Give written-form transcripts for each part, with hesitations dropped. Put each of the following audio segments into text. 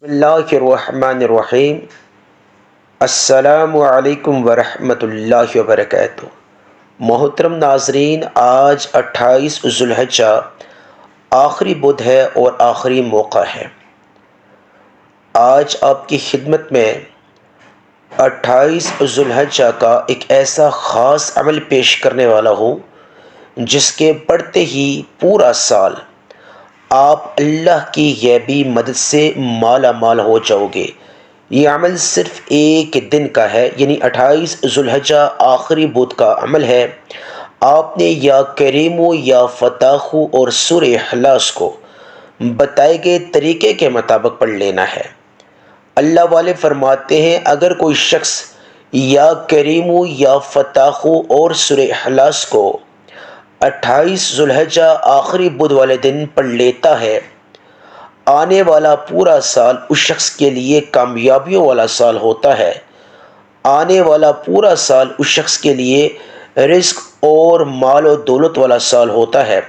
اللہ الرحمن الرحیم۔ السلام علیکم ورحمۃ اللہ وبرکاتہ۔ محترم ناظرین، آج 28 ذوالحجہ آخری بدھ ہے اور آخری موقع ہے۔ آج آپ کی خدمت میں 28 ذوالحجہ کا ایک ایسا خاص عمل پیش کرنے والا ہوں جس کے پڑھتے ہی پورا سال آپ اللہ کی غیبی مدد سے مالا مال ہو جاؤ گے۔ یہ عمل صرف ایک دن کا ہے، یعنی 28 ذوالحجہ آخری بدھ کا عمل ہے۔ آپ نے یا کریمو یا فتاحو اور سورہ اخلاص کو بتائے گئے طریقے کے مطابق پڑھ لینا ہے۔ اللہ والے فرماتے ہیں، اگر کوئی شخص یا کریمو یا فتاحو اور سورہ اخلاص کو 28 ذوالحجہ آخری بدھ والے دن پڑھ لیتا ہے، آنے والا پورا سال اس شخص کے لیے کامیابیوں والا سال ہوتا ہے۔ آنے والا پورا سال اس شخص کے لیے رزق اور مال و دولت والا سال ہوتا ہے۔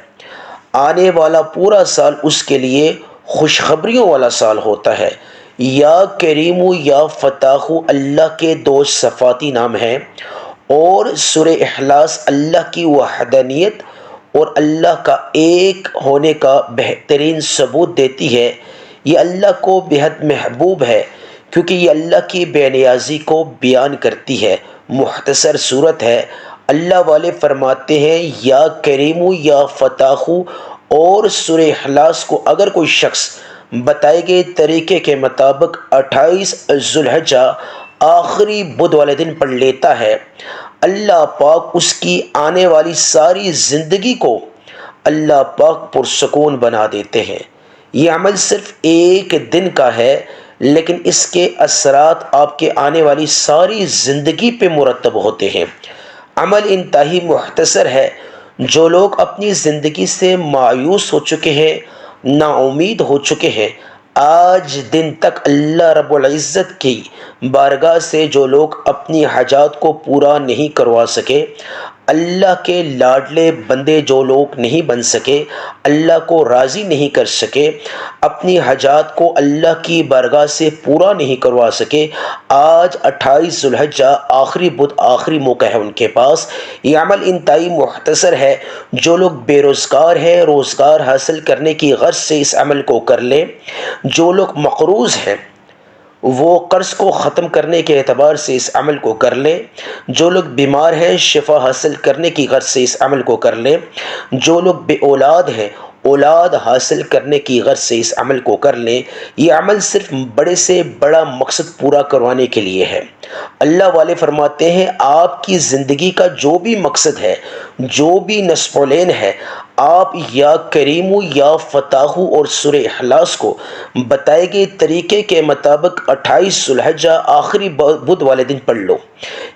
آنے والا پورا سال اس کے لیے خوشخبریوں والا سال ہوتا ہے۔ یا کریمو یا فتاحو اللہ کے دو صفاتی نام ہیں، اور سورہ اخلاص اللہ کی وحدانیت اور اللہ کا ایک ہونے کا بہترین ثبوت دیتی ہے۔ یہ اللہ کو بہت محبوب ہے کیونکہ یہ اللہ کی بے نیازی کو بیان کرتی ہے۔ مختصر صورت ہے، اللہ والے فرماتے ہیں، یا کریمو یا فتاحو اور سورہ اخلاص کو اگر کوئی شخص بتائے گئے طریقے کے مطابق 28 ذوالحجہ آخری بدھ والے دن پڑھ لیتا ہے، اللہ پاک اس کی آنے والی ساری زندگی کو اللہ پاک پرسکون بنا دیتے ہیں۔ یہ عمل صرف ایک دن کا ہے، لیکن اس کے اثرات آپ کے آنے والی ساری زندگی پہ مرتب ہوتے ہیں۔ عمل انتہائی مختصر ہے۔ جو لوگ اپنی زندگی سے مایوس ہو چکے ہیں، نا امید ہو چکے ہیں، آج دن تک اللہ رب العزت کی بارگاہ سے جو لوگ اپنی حاجات کو پورا نہیں کروا سکے، اللہ کے لاڈلے بندے جو لوگ نہیں بن سکے، اللہ کو راضی نہیں کر سکے، اپنی حاجات کو اللہ کی بارگاہ سے پورا نہیں کروا سکے، آج 28 ذوالحجہ آخری بدھ آخری موقع ہے ان کے پاس۔ یہ عمل انتہائی مختصر ہے۔ جو لوگ بے روزگار ہیں، روزگار حاصل کرنے کی غرض سے اس عمل کو کر لیں۔ جو لوگ مقروض ہیں، وہ قرض کو ختم کرنے کے اعتبار سے اس عمل کو کر لیں۔ جو لوگ بیمار ہیں، شفا حاصل کرنے کی غرض سے اس عمل کو کر لیں۔ جو لوگ بے اولاد ہیں، اولاد حاصل کرنے کی غرض سے اس عمل کو کر لیں۔ یہ عمل صرف بڑے سے بڑا مقصد پورا کروانے کے لیے ہے۔ اللہ والے فرماتے ہیں، آپ کی زندگی کا جو بھی مقصد ہے، جو بھی نصب العین ہے، آپ یا کریمو یا فتاحو اور سورہ اخلاص کو بتائے گئے طریقے کے مطابق 28 ذوالحجہ آخری بدھ والے دن پڑھ لو۔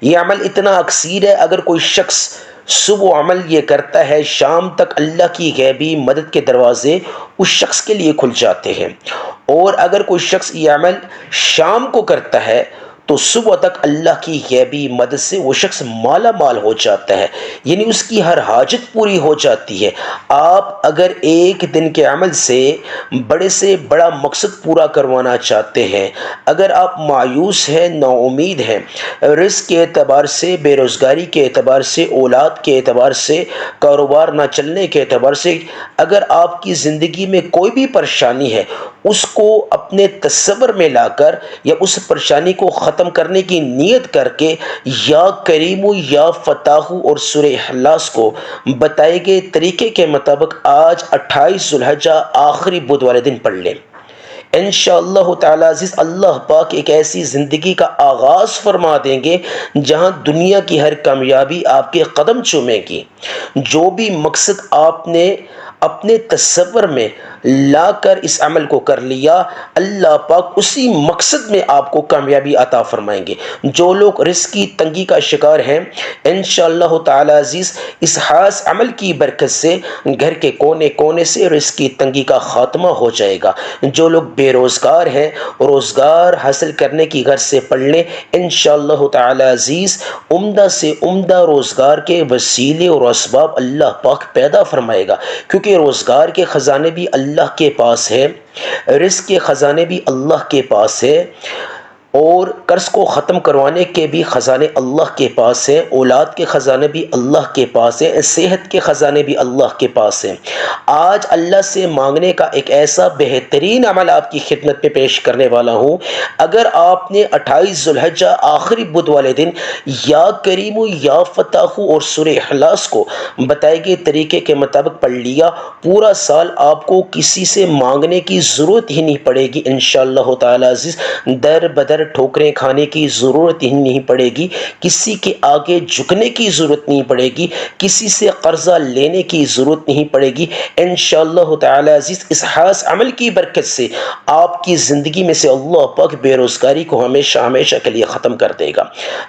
یہ عمل اتنا اکثیر ہے، اگر کوئی شخص صبح عمل یہ کرتا ہے، شام تک اللہ کی غیبی مدد کے دروازے اس شخص کے لیے کھل جاتے ہیں۔ اور اگر کوئی شخص یہ عمل شام کو کرتا ہے تو صبح تک اللہ کی غیبی مدد سے وہ شخص مالا مال ہو جاتا ہے، یعنی اس کی ہر حاجت پوری ہو جاتی ہے۔ آپ اگر ایک دن کے عمل سے بڑا مقصد پورا کروانا چاہتے ہیں، اگر آپ مایوس ہیں، نا امید ہیں، رزق کے اعتبار سے، بے روزگاری کے اعتبار سے، اولاد کے اعتبار سے، کاروبار نہ چلنے کے اعتبار سے، اگر آپ کی زندگی میں کوئی بھی پریشانی ہے، اس کو اپنے تصور میں لا کر یا اس پریشانی کو ختم کرنے کی نیت کر کے یا کریمو یا فتاحو اور سورہ اخلاص کو بتائے گئے طریقے کے مطابق آج 28 ذوالحجہ آخری بدھ والے دن پڑھ لیں۔ انشاءاللہ تعالی عزیز اللہ پاک ایک ایسی زندگی کا آغاز فرما دیں گے جہاں دنیا کی ہر کامیابی آپ کے قدم چومے گی۔ جو بھی مقصد آپ نے اپنے تصور میں لا کر اس عمل کو کر لیا، اللہ پاک اسی مقصد میں آپ کو کامیابی عطا فرمائیں گے۔ جو لوگ رزق کی تنگی کا شکار ہیں، انشاءاللہ تعالی عزیز اس خاص عمل کی برکت سے گھر کے کونے کونے سے رزق کی تنگی کا خاتمہ ہو جائے گا۔ جو لوگ بے روزگار ہیں، روزگار حاصل کرنے کی غرض سے پڑھ لیں، انشاءاللہ تعالی عزیز عمدہ سے عمدہ روزگار کے وسیلے اور اسباب اللہ پاک پیدا فرمائے گا، کیونکہ روزگار کے خزانے بھی اللہ اللہ کے پاس ہے، رزق کے خزانے بھی اللہ کے پاس ہے، اور قرض کو ختم کروانے کے بھی خزانے اللہ کے پاس ہیں، اولاد کے خزانے بھی اللہ کے پاس ہیں، صحت کے خزانے بھی اللہ کے پاس ہیں۔ آج اللہ سے مانگنے کا ایک ایسا بہترین عمل آپ کی خدمت میں پیش کرنے والا ہوں۔ اگر آپ نے 28 ذوالحجہ آخری بدھ والے دن یا کریم یا فتاح اور سورہ اخلاص کو بتائے گئے طریقے کے مطابق پڑھ لیا، پورا سال آپ کو کسی سے مانگنے کی ضرورت ہی نہیں پڑے گی انشاءاللہ تعالی عزیز۔ در بدر ٹھوکریں کھانے کی ضرورت ہی نہیں پڑے گی، کسی کے آگے جھکنے کی ضرورت نہیں پڑے گی، کسی سے قرضہ لینے کی ضرورت نہیں پڑے گی انشاءاللہ تعالی عزیز۔ اس خاص عمل کی برکت سے آپ کی زندگی میں سے اللہ پاک بے روزگاری کو ہمیشہ ہمیشہ کے لیے ختم کر دے گا۔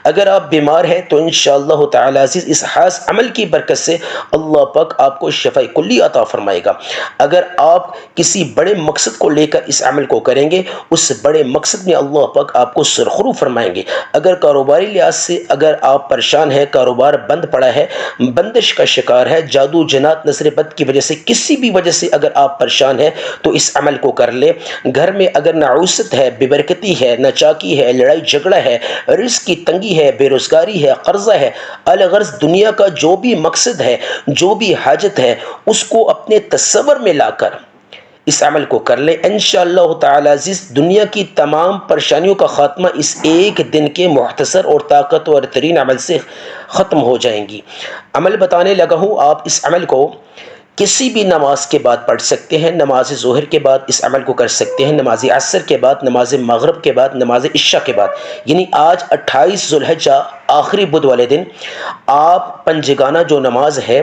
اگر آپ بیمار ہیں تو انشاءاللہ تعالی عزیز اس خاص عمل کی برکت سے اللہ پاک آپ کو شفاء کلی عطا فرمائے گا۔ اگر آپ کسی بڑے مقصد کو لے کر اس عمل کو کریں گے، اس بڑے مقصد میں اللہ پاک آپ کو سرخرو فرمائیں گے۔ اگر کاروباری لحاظ سے اگر آپ پریشان ہیں، کاروبار بند پڑا ہے، بندش کا شکار ہے، جادو جنات نظر بد کی وجہ سے کسی بھی وجہ سے اگر آپ پریشان ہیں تو اس عمل کو کر لیں۔ گھر میں اگر نعوست ہے، بے برکتی ہے، ناچاکی ہے، لڑائی جھگڑا ہے، رزق کی تنگی ہے، بے روزگاری ہے، قرضہ ہے، الغرض دنیا کا جو بھی مقصد ہے، جو بھی حاجت ہے، اس کو اپنے تصور میں لا کر اس عمل کو کر لیں انشاءاللہ تعالی عزیز۔ دنیا کی تمام پریشانیوں کا خاتمہ اس ایک دن کے مختصر اور طاقتور ترین عمل سے ختم ہو جائیں گی۔ عمل بتانے لگا ہوں، آپ اس عمل کو کسی بھی نماز کے بعد پڑھ سکتے ہیں، نماز ظہر کے بعد اس عمل کو کر سکتے ہیں، نماز عصر کے بعد، نماز مغرب کے بعد، نماز عشاء کے بعد، یعنی آج 28 ذوالحجہ آخری بدھ والے دن آپ پنجگانہ جو نماز ہے،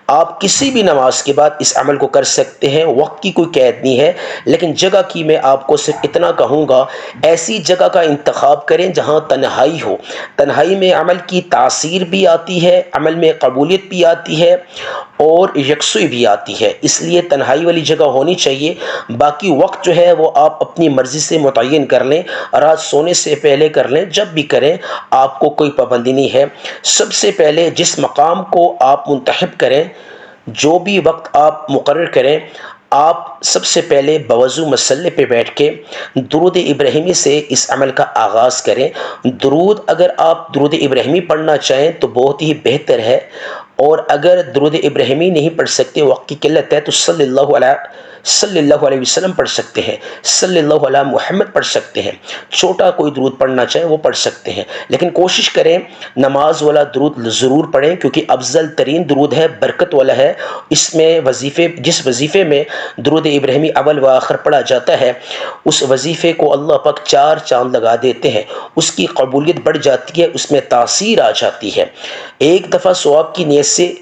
آپ کسی بھی نماز کے بعد اس عمل کو کر سکتے ہیں۔ وقت کی کوئی قید نہیں ہے، لیکن جگہ کی میں آپ کو صرف اتنا کہوں گا، ایسی جگہ کا انتخاب کریں جہاں تنہائی ہو۔ تنہائی میں عمل کی تاثیر بھی آتی ہے، عمل میں قبولیت بھی آتی ہے اور یکسوئی بھی آتی ہے، اس لیے تنہائی والی جگہ ہونی چاہیے۔ باقی وقت جو ہے وہ آپ اپنی مرضی سے متعین کر لیں، رات سونے سے پہلے کر لیں، جب بھی کریں، آپ کو کوئی پابندی نہیں ہے۔ سب سے پہلے جس مقام کو آپ منتخب کریں، جو بھی وقت آپ مقرر کریں، آپ سب سے پہلے بوضو مصلی پہ بیٹھ کے درود ابراہیمی سے اس عمل کا آغاز کریں۔ درود اگر آپ درود ابراہیمی پڑھنا چاہیں تو بہت ہی بہتر ہے، اور اگر درود ابراہیمی نہیں پڑھ سکتے، وقت کی قلت ہے، تو صلی اللہ علیہ وسلم پڑھ سکتے ہیں، صلی اللہ علیہ محمد پڑھ سکتے ہیں۔ چھوٹا کوئی درود پڑھنا چاہیں وہ پڑھ سکتے ہیں، لیکن کوشش کریں نماز والا درود ضرور پڑھیں، کیونکہ افضل ترین درود ہے، برکت والا ہے۔ اس میں جس وظیفے میں درود ابراہیمی اول و آخر پڑھا جاتا ہے، اس وظیفے کو اللہ پاک 4 چاند لگا دیتے ہیں، اس کی قبولیت بڑھ جاتی ہے، اس میں تاثیر آ جاتی ہے۔ ایک دفعہ ثواب کی نیت سے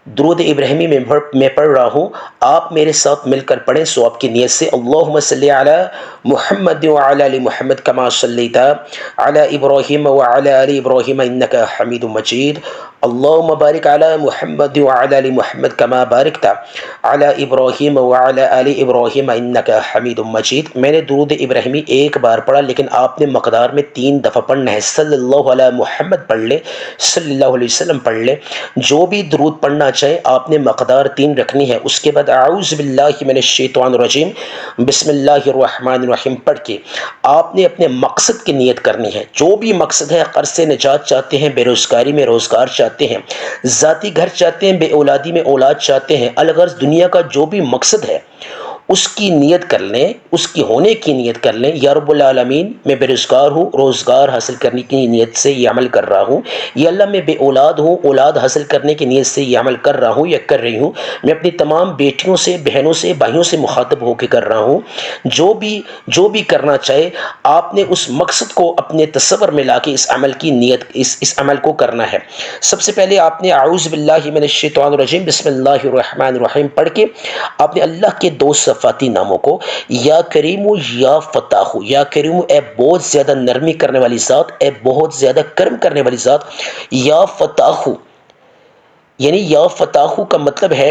درود ابراہیمی میں پڑھ رہا ہوں، آپ میرے ساتھ مل کر پڑھیں ثواب کی نیت سے۔ اللہم صلی علی محمد وعلی آل محمد کما صلیت علی ابراہیم وعلی آل ابراہیم انک حمید مجید، اللہم بارک علی محمد وعلی آل محمد کما بارکت علی ابراہیم وعلی آل ابراہیم انک حمید مجید۔ میں نے درود ابراہیمی ایک بار پڑھا، لیکن آپ نے مقدار میں 3 دفعہ پڑھنا ہے۔ صلی اللہ علی محمد پڑھ لیں، صلی اللہ علیہ وسلم پڑھ لیں، جو بھی درود پڑھنا چاہیں آپ نے مقدار 3 رکھنی ہے۔ اس کے بعد اعوذ باللہ من الشیطان الرجیم بسم اللہ الرحمن الرحیم پڑھ کے آپ نے اپنے مقصد کی نیت کرنی ہے۔ جو بھی مقصد ہے، قرض سے نجات چاہتے ہیں، بے روزگاری میں روزگار چاہتے ہیں، ذاتی گھر چاہتے ہیں، بے اولادی میں اولاد چاہتے ہیں، الغرض دنیا کا جو بھی مقصد ہے اس کی نیت کر لیں، اس کی ہونے کی نیت کر لیں۔ یا رب العالمین، میں بے روزگار ہوں، روزگار حاصل کرنے کی نیت سے یہ عمل کر رہا ہوں۔ یا اللہ، میں بے اولاد ہوں، اولاد حاصل کرنے کی نیت سے یہ عمل کر رہا ہوں یا کر رہی ہوں۔ میں اپنی تمام بیٹیوں سے، بہنوں سے، بھائیوں سے مخاطب ہو کے کر رہا ہوں۔ جو بھی کرنا چاہے، آپ نے اس مقصد کو اپنے تصور میں لا کے اس عمل کی نیت، اس عمل کو کرنا ہے۔ سب سے پہلے آپ نے اعوذ باللہ من الشیطان الرجیم بسم اللہ الرحمن الرحیم پڑھ کے آپ نے اللہ کے 2 صفاتی ناموں کو، یا کریم یا فتاح، یا کریم اے بہت زیادہ نرمی کرنے والی ذات، اے بہت زیادہ کرم کرنے والی ذات، یا فتاح، یعنی یا فتاح کا مطلب ہے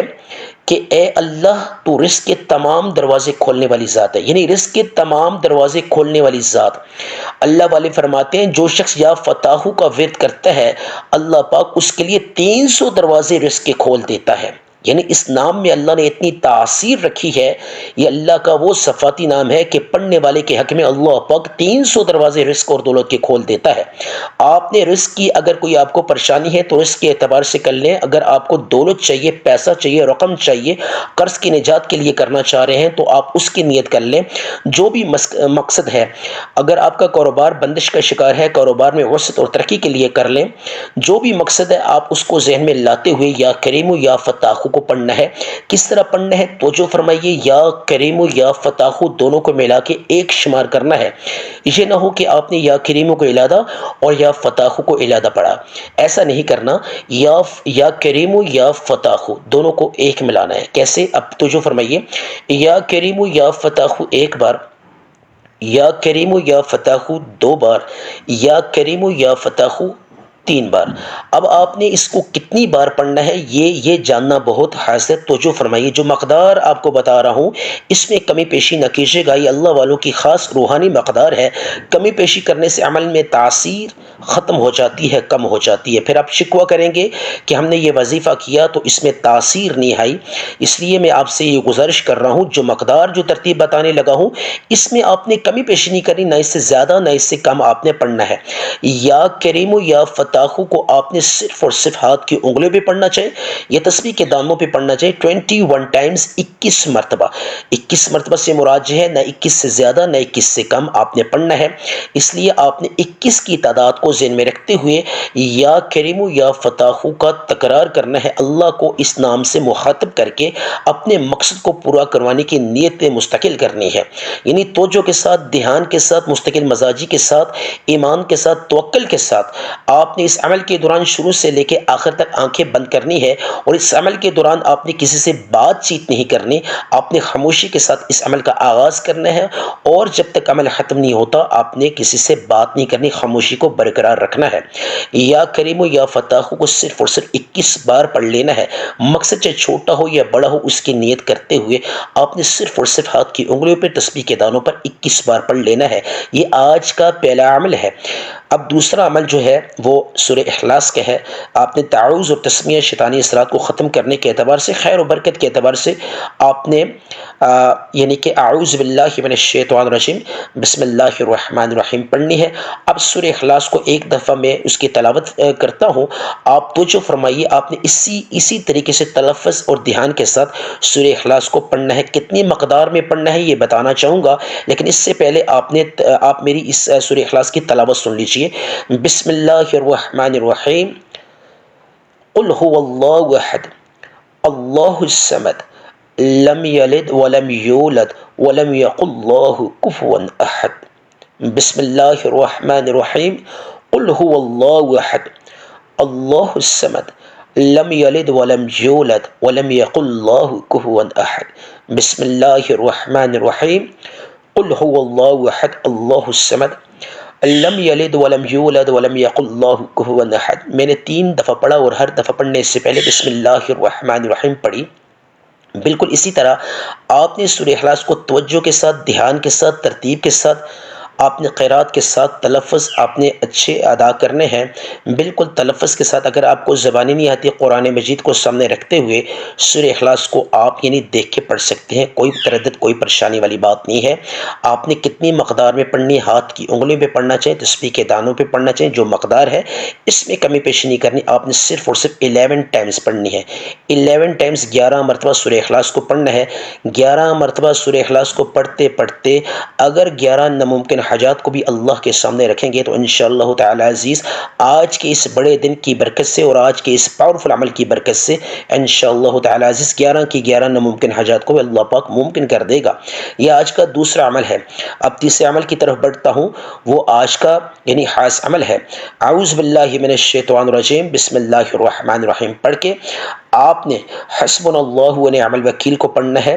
کہ اے اللہ تو رزق کے تمام دروازے کھولنے والی ذات ہے، یعنی رزق کے تمام دروازے کھولنے والی ذات۔ اللہ والے فرماتے ہیں جو شخص یا فتاح کا ورد کرتا ہے، اللہ پاک اس کے لیے 300 دروازے رزق کے کھول دیتا ہے۔ یعنی اس نام میں اللہ نے اتنی تاثیر رکھی ہے، یہ اللہ کا وہ صفاتی نام ہے کہ پڑھنے والے کے حق میں اللہ پاک 300 دروازے رزق اور دولت کے کھول دیتا ہے۔ آپ نے رزق کی اگر کوئی آپ کو پریشانی ہے تو رزق کے اعتبار سے کر لیں، اگر آپ کو دولت چاہیے، پیسہ چاہیے، رقم چاہیے، قرض کی نجات کے لیے کرنا چاہ رہے ہیں تو آپ اس کی نیت کر لیں۔ جو بھی مقصد ہے، اگر آپ کا کاروبار بندش کا شکار ہے، کاروبار میں وسعت اور ترقی کے لیے کر لیں، جو بھی مقصد ہے آپ اس کو ذہن میں لاتے ہوئے یا کریم یا فتاح کو پڑھنا ہے۔ کس طرح پڑھنا ہے؟ توجہ فرمائیے، یا کریم یا فتاح دونوں کو ملا کے ایک شمار کرنا ہے۔ یہ نہ ہو کہ آپ نے یا کریم کو علیحدہ اور یا فتاح کو علیحدہ پڑھا، ایسا نہیں کرنا۔ یا کریم یا فتاح دونوں کو ایک ملانا ہے۔ کیسے؟ اب توجہ فرمائیے، یا کریم یا فتاح ایک بار، یا کریم یا فتاح 2 بار، یا کریم یا فتاح 3 بار۔ اب آپ نے اس کو کتنی بار پڑھنا ہے یہ جاننا بہت خاص ہے۔ توجہ فرمائیے، جو مقدار آپ کو بتا رہا ہوں اس میں کمی پیشی نہ کیجیے گا، یہ اللہ والوں کی خاص روحانی مقدار ہے۔ کمی پیشی کرنے سے عمل میں تاثیر ختم ہو جاتی ہے، کم ہو جاتی ہے، پھر آپ شکوہ کریں گے کہ ہم نے یہ وظیفہ کیا تو اس میں تاثیر نہیں آئی۔ اس لیے میں آپ سے یہ گزارش کر رہا ہوں، جو مقدار جو ترتیب بتانے لگا ہوں اس میں آپ نے کمی پیشی نہیں کرنی، نہ اس سے زیادہ نہ اس سے کم آپ نے پڑھنا ہے۔ یا کریم یا فتاح کو آپ نے صرف اور صرف ہاتھ کی انگلیوں پہ پڑھنا چاہیے، یہ تسبیح کے دانوں پہ پڑھنا چاہیے 21 ٹائمز، 21 مرتبہ۔ 21 مرتبہ سے مراد ہے نہ 21 سے زیادہ نہ 21 سے کم آپ نے پڑھنا ہے۔ اس لیے آپ نے 21 کی تعداد کو ذہن میں رکھتے ہوئے یا کریم یا فتاح کا تکرار کرنا ہے، اللہ کو اس نام سے مخاطب کر کے اپنے مقصد کو پورا کروانے کی نیت مستقل کرنی ہے، یعنی توجہ کے ساتھ، دھیان کے ساتھ، مستقل مزاجی کے ساتھ، ایمان کے ساتھ، توکل کے ساتھ آپ نے اس عمل کے دوران شروع سے لے کے آخر تک آنکھیں بند کرنی ہے، اور اس عمل کے دوران آپ نے کسی سے بات چیت نہیں کرنی، آپ نے خاموشی کے ساتھ اس عمل کا آغاز کرنا ہے، اور جب تک عمل ختم نہیں ہوتا آپ نے کسی سے بات نہیں کرنی، خاموشی کو برقرار رکھنا ہے۔ یا کریم یا فتاح کو صرف اور صرف 21 بار پڑھ لینا ہے، مقصد چاہے چھوٹا ہو یا بڑا ہو اس کی نیت کرتے ہوئے آپ نے صرف اور صرف ہاتھ کی انگلیوں پر تسبیح کے دانوں پر 21 بار پڑھ لینا ہے۔ یہ آج کا پہلا عمل ہے۔ اب دوسرا عمل جو ہے وہ سورہ اخلاص کا ہے۔ آپ نے تعوذ اور تسمیہ شیطانی اثرات کو ختم کرنے کے اعتبار سے، خیر و برکت کے اعتبار سے آپ نے یعنی کہ اعوذ باللہ من الشیطان الرجیم بسم اللہ الرحمن الرحیم پڑھنی ہے۔ اب سورہ اخلاص کو ایک دفعہ میں اس کی تلاوت کرتا ہوں، آپ توجہ فرمائیے، آپ نے اسی طریقے سے تلفظ اور دھیان کے ساتھ سورہ اخلاص کو پڑھنا ہے۔ کتنی مقدار میں پڑھنا ہے یہ بتانا چاہوں گا، لیکن اس سے پہلے آپ میری اس سورہ اخلاص کی تلاوت سن لیجئے۔ بسم اللہ الرحمن الرحیم، قل هو اللہ احد اللہ الصمد لم یلد ولم یولد ولم یکن له کفوا احد۔ بسم اللہ الرحمن الرحیم، قل هو اللہ احد اللہ الصمد لم یلد ولم یولد ولم یکن له کفوا احد۔ بسم اللہ الرحمن الرحیم، قل هو اللہ احد اللہ الصمد لم یلد ولم یولد ولم یکن له کفوا احد۔ میں نے 3 دفعہ پڑھا، اور ہر دفعہ پڑھنے سے پہلے بسم اللہ الرحمن الرحیم پڑھی۔ بالکل اسی طرح آپ نے سورہ اخلاص کو توجہ کے ساتھ، دھیان کے ساتھ، ترتیب کے ساتھ، آپ نے قرات کے ساتھ تلفظ آپ نے اچھے ادا کرنے ہیں، بالکل تلفظ کے ساتھ۔ اگر آپ کو زبانی نہیں آتی، قرآن مجید کو سامنے رکھتے ہوئے سورہ اخلاص کو آپ یعنی دیکھ کے پڑھ سکتے ہیں، کوئی تردد، کوئی پریشانی والی بات نہیں ہے۔ آپ نے کتنی مقدار میں پڑھنی، ہاتھ کی انگلیوں پہ پڑھنا چاہیے، تسبیح کے دانوں پہ پڑھنا چاہیے، جو مقدار ہے اس میں کمی پیشی نہیں کرنی۔ آپ نے صرف اور صرف 11 ٹائمز پڑھنی ہے، 11 ٹائمز 11 مرتبہ سورہ اخلاص کو پڑھنا ہے۔ 11 مرتبہ سورہ اخلاص کو پڑھتے پڑھتے اگر 11 ناممکن حاجات کو بھی اللہ کے سامنے رکھیں گے تو انشاءاللہ تعالی عزیز آج کے اس بڑے دن کی برکت سے اور آج کے اس پاورفل عمل کی برکت سے انشاءاللہ تعالی عزیز 11 کی 11 ناممکن حاجات کو اللہ پاک ممکن کر دے گا۔ یہ آج کا دوسرا عمل ہے۔ اب تیسرے عمل کی طرف بڑھتا ہوں، وہ آج کا یعنی خاص عمل ہے۔ اعوذ باللہ من الشیطان الرجیم بسم اللہ الرحمن الرحیم پڑھ کے آپ نے حسبنا اللہ و نعم الوکیل کو پڑھنا ہے۔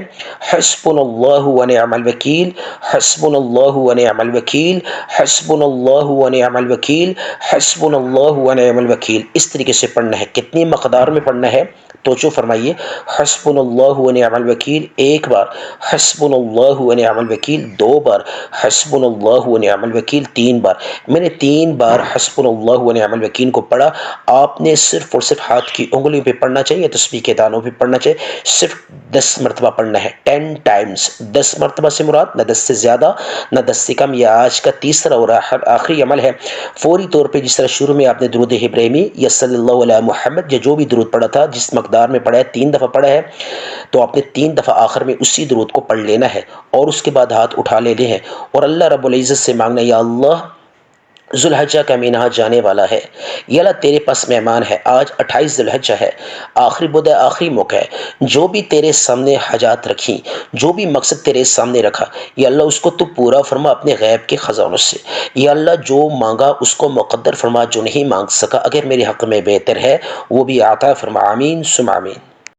حسبنا اللہ و نعم الوکیل، حسبنا اللہ و نعم الوکیل، حسبنا اللہ و نعم الوکیل، حسبنا اللہ و نعم الوکیل، اس طریقے سے پڑھنا ہے۔ کتنی مقدار میں پڑھنا ہے توجہ فرمائیے۔ حسبنا اللہ و نعم الوکیل 1 بار، حسبنا اللہ و نعم الوکیل 2 بار، حسبنا اللہ و نعم الوکیل 3 بار۔ میں نے 3 بار حسبنا اللہ و نعم الوکیل کو پڑھا۔ آپ نے صرف اور صرف ہاتھ کی انگلیوں پہ پڑھنا چاہیے، یا تسبیح کے دانوں بھی پڑھنا چاہیے، صرف 10 مرتبہ پڑھنا ہے، 10 ٹائمز۔ 10 مرتبہ سے مراد نہ 10 سے زیادہ نہ 10 سے کم۔ یہ آج کا تیسرا اور آخری عمل ہے۔ فوری طور پہ جس طرح شروع میں آپ نے درود ابراہیمی یا صلی اللہ علیہ محمد یا جو بھی درود پڑھا تھا، جس مقدار میں پڑھا ہے 3 دفعہ پڑھا ہے، تو آپ نے 3 دفعہ آخر میں اسی درود کو پڑھ لینا ہے، اور اس کے بعد ہاتھ اٹھا لینے ہیں اور اللہ رب العزت سے مانگنا، یا اللہ ذوالحجہ کا مہینہ جانے والا ہے، یا اللہ تیرے پاس مہمان ہے، آج 28 ذوالحجہ ہے، آخری بدھ ہے، آخری موقع ہے، جو بھی تیرے سامنے حاجات رکھی، جو بھی مقصد تیرے سامنے رکھا، یا اللہ اس کو تو پورا فرما اپنے غیب کے خزانوں سے، یا اللہ جو مانگا اس کو مقدر فرما، جو نہیں مانگ سکا اگر میرے حق میں بہتر ہے وہ بھی عطا فرما، آمین ثم آمین۔